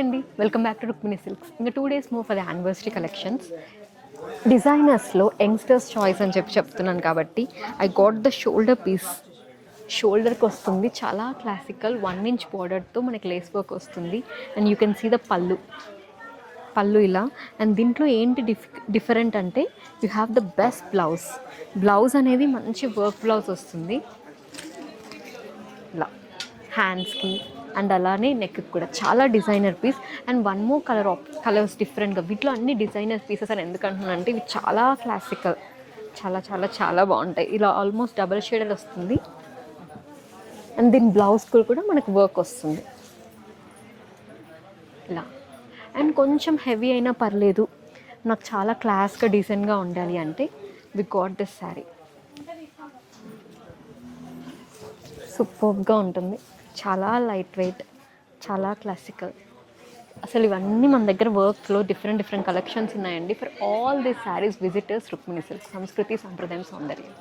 Hi అండి, welcome back to Rukmini silks. ఇంకా 2 days more for the anniversary collections. డిజైనర్స్లో youngsters choice అని చెప్తున్నాను కాబట్టి I got the shoulder piece. షోల్డర్కి వస్తుంది, చాలా క్లాసికల్ 1 inch బార్డర్తో మనకి లేస్ వర్క్ వస్తుంది. And you can see the pallu ఇలా. అండ్ దీంట్లో ఏంటి డిఫరెంట్ అంటే you have the best blouse అనేది మంచి వర్క్ బ్లౌజ్ వస్తుంది ఇలా హ్యాండ్స్కి. అండ్ అలానే నెక్కి కూడా చాలా designer piece. And one more colours డిఫరెంట్గా. వీటిలో అన్ని డిజైనర్ పీసెస్ అని ఎందుకంటున్నానంటే ఇవి చాలా క్లాసికల్, చాలా చాలా చాలా బాగుంటాయి. ఇలా ఆల్మోస్ట్ డబల్ షేడెడ్ వస్తుంది. అండ్ దీని బ్లౌజ్ కూడా మనకు వర్క్ వస్తుంది ఇలా. అండ్ కొంచెం హెవీ అయినా పర్లేదు, నాకు చాలా క్లాస్గా డీసెంట్గా ఉండాలి అంటే వి గాట్ దిస్ శారీ. సూపర్గా ఉంటుంది, చాలా లైట్ వెయిట్, చాలా క్లాసికల్. అసలు ఇవన్నీ మన దగ్గర వర్క్లో డిఫరెంట్ కలెక్షన్స్ ఉన్నాయండి. For all this saris visitors Rukmini silks, సంస్కృతి సంప్రదాయం సౌందర్యం.